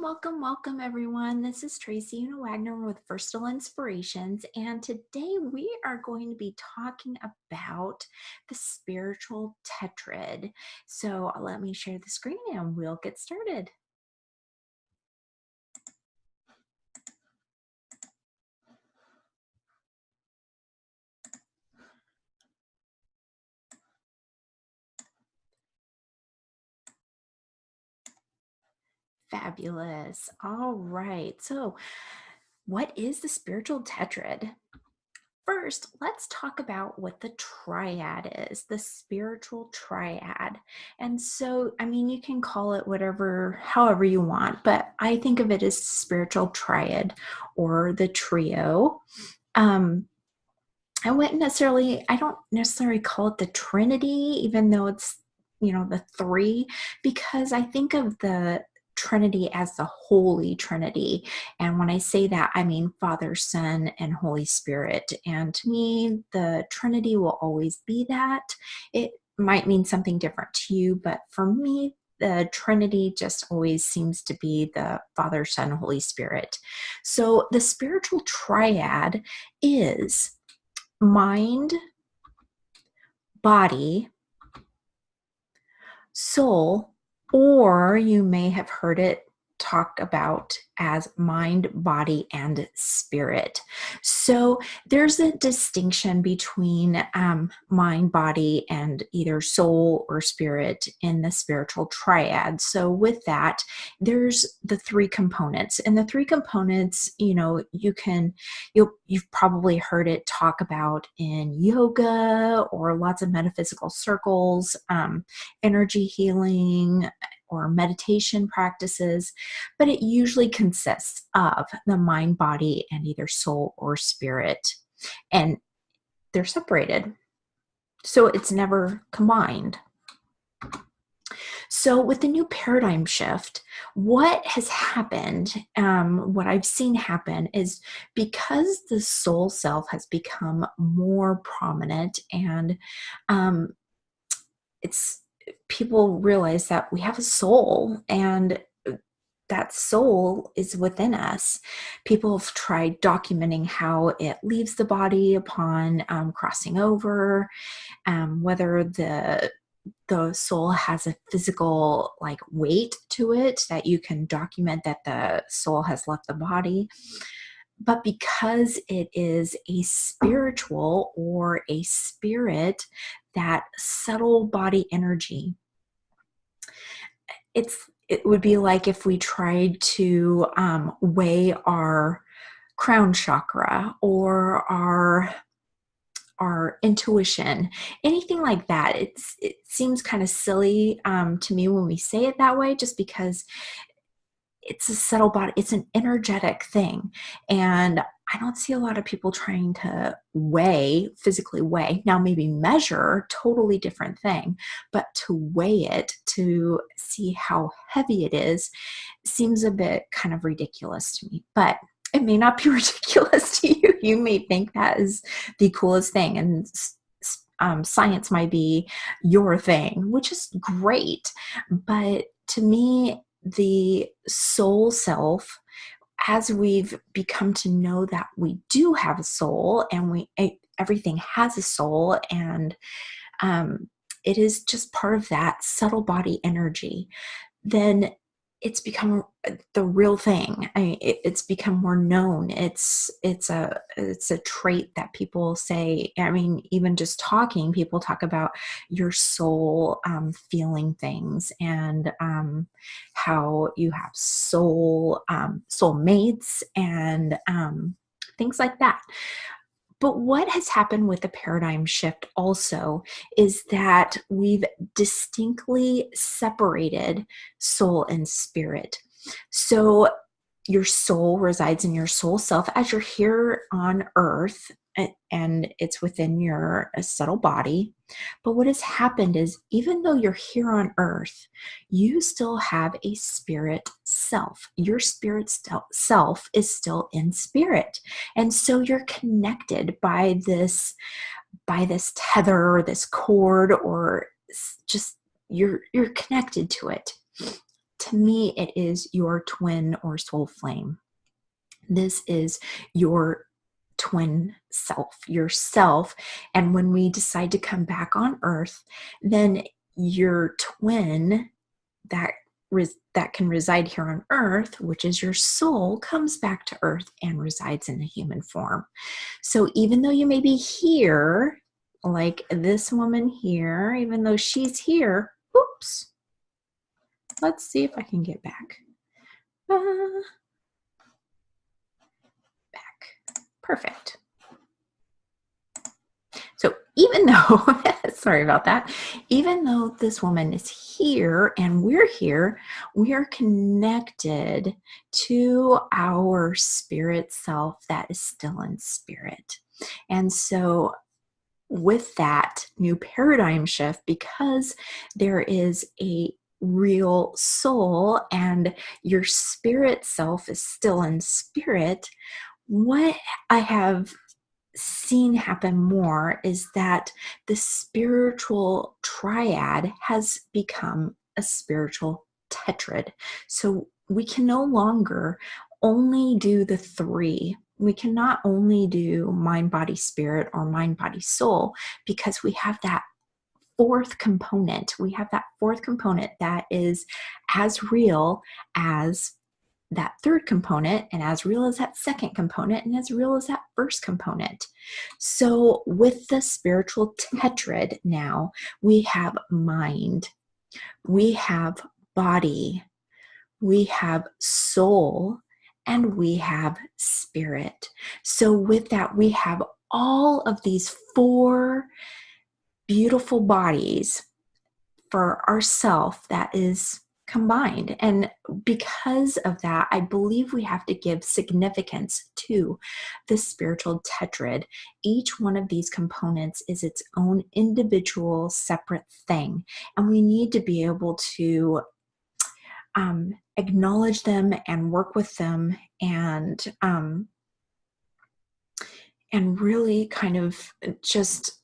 welcome everyone. This is Tracy Wagner with Versatile Inspirations, and today we are going to be talking about the Spiritual Tetrad. So let me share the screen and we'll get started. Fabulous. All right. So what is the Spiritual Tetrad? First, let's talk about what the triad is, the spiritual triad. And so, I mean, you can call it however you want, but I think of it as spiritual triad or the trio. I don't necessarily call it the Trinity, even though it's, the three, because I think of the Trinity as the Holy Trinity. And when I say that, I mean Father, Son, and Holy Spirit. And to me, the Trinity will always be that. It might mean something different to you, but for me, the Trinity just always seems to be the Father, Son, Holy Spirit. So the spiritual triad is mind, body, soul, or you may have heard it talked about as mind, body, and spirit. So there's a distinction between mind, body, and either soul or spirit in the spiritual triad. So with that, there's the three components, and the three components, you've probably heard it talk about in yoga or lots of metaphysical circles, energy healing, or meditation practices, but it usually consists of the mind, body, and either soul or spirit. And they're separated, so it's never combined. So with the new paradigm shift, what has happened, what I've seen happen is because the soul self has become more prominent, and people realize that we have a soul, and that soul is within us. People have tried documenting how it leaves the body upon crossing over, whether the soul has a physical weight to it that you can document that the soul has left the body. But because it is a spiritual or a spirit, that subtle body energy, it would be like if we tried to weigh our crown chakra or our intuition, anything like that. It seems kind of silly to me when we say it that way, just because it's a subtle body, it's an energetic thing. And I don't see a lot of people trying to physically weigh. Now, maybe measure, totally different thing, but to weigh it, to see how heavy it is, seems a bit kind of ridiculous to me. But it may not be ridiculous to you. You may think that is the coolest thing, and science might be your thing, which is great. But to me, the soul self, as we've become to know that we do have a soul, and everything has a soul, and it is just part of that subtle body energy, then it's become the real thing. It's become more known. It's a trait that people say. I mean, even just talking, people talk about your soul feeling things, and how you have soulmates, and things like that. But what has happened with the paradigm shift also is that we've distinctly separated soul and spirit. So your soul resides in your soul self as you're here on earth, and it's within your subtle body. But what has happened is, even though you're here on earth, you still have a spirit self. Your spirit self is still in spirit. And so you're connected by this tether, or this cord, or just you're connected to it. to me, it is your twin or soul flame. This is your twin self, yourself. And when we decide to come back on earth, then your twin that can reside here on earth, which is your soul, comes back to earth and resides in a human form. So even though you may be here, like this woman here, even though she's here, oops, let's see if I can get back. Back. Perfect. So even though, sorry about that, even though this woman is here and we're here, we are connected to our spirit self that is still in spirit. And so with that new paradigm shift, because there is a real soul and your spirit self is still in spirit, what I have seen happen more is that the spiritual triad has become a spiritual tetrad. So we can no longer only do the three. We cannot only do mind, body, spirit, or mind, body, soul, because we have that fourth component. We have that fourth component that is as real as that third component, and as real as that second component, and as real as that first component. So with the spiritual tetrad now, we have mind, we have body, we have soul, and we have spirit. So with that, we have all of these four beautiful bodies for ourself that is combined. And because of that, I believe we have to give significance to the spiritual tetrad. Each one of these components is its own individual separate thing. And we need to be able to acknowledge them and work with them and really kind of just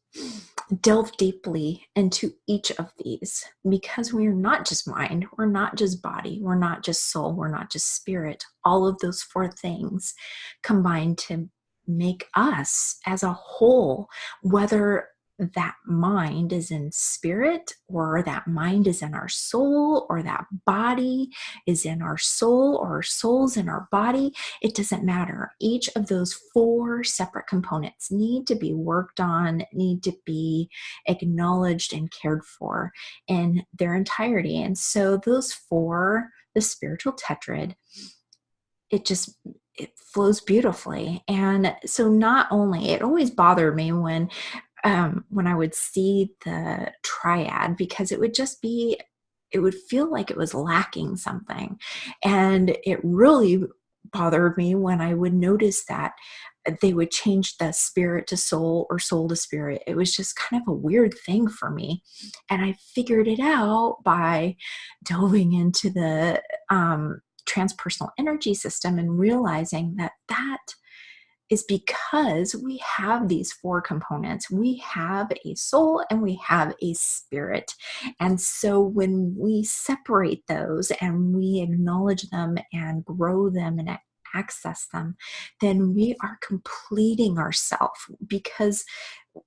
delve deeply into each of these, because we are not just mind, we're not just body, we're not just soul, we're not just spirit. All of those four things combine to make us as a whole, whether that mind is in spirit, or that mind is in our soul, or that body is in our soul, or our soul's in our body. It doesn't matter. Each of those four separate components need to be worked on, need to be acknowledged and cared for in their entirety. And so those four, the spiritual tetrad, it flows beautifully. And so not only, it always bothered me when I would see the triad, because it would feel like it was lacking something. And it really bothered me when I would notice that they would change the spirit to soul or soul to spirit. It was just kind of a weird thing for me. And I figured it out by delving into the transpersonal energy system and realizing that is because we have these four components. We have a soul and we have a spirit. And so when we separate those and we acknowledge them and grow them and access them, then we are completing ourselves, because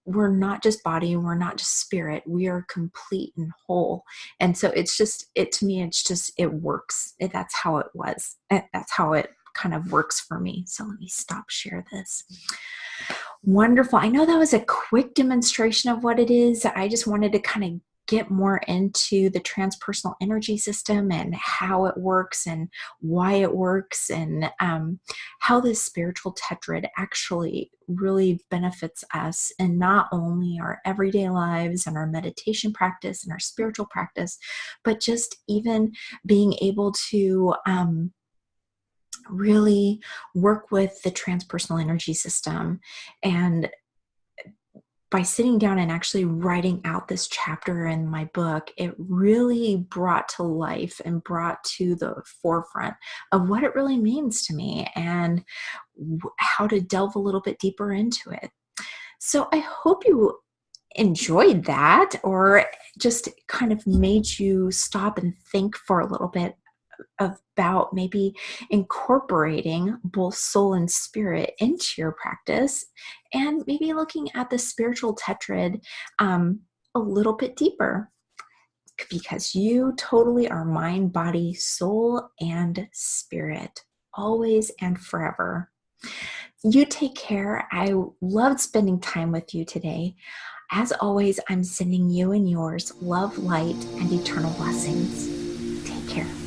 we're not just body and we're not just spirit. We are complete and whole. And so to me, it works. That's how it was. That's how it kind of works for me. So let me stop share this. Wonderful. I know that was a quick demonstration of what it is. I just wanted to kind of get more into the transpersonal energy system and how it works and why it works, and how this spiritual tetrad actually really benefits us in not only our everyday lives and our meditation practice and our spiritual practice, but just even being able to really work with the transpersonal energy system. And by sitting down and actually writing out this chapter in my book, it really brought to life and brought to the forefront of what it really means to me and how to delve a little bit deeper into it. So I hope you enjoyed that, or just kind of made you stop and think for a little bit about maybe incorporating both soul and spirit into your practice, and maybe looking at the spiritual tetrad a little bit deeper, because you totally are mind, body, soul, and spirit, always and forever. You take care. I loved spending time with you today. As always, I'm sending you and yours love, light, and eternal blessings. Take care.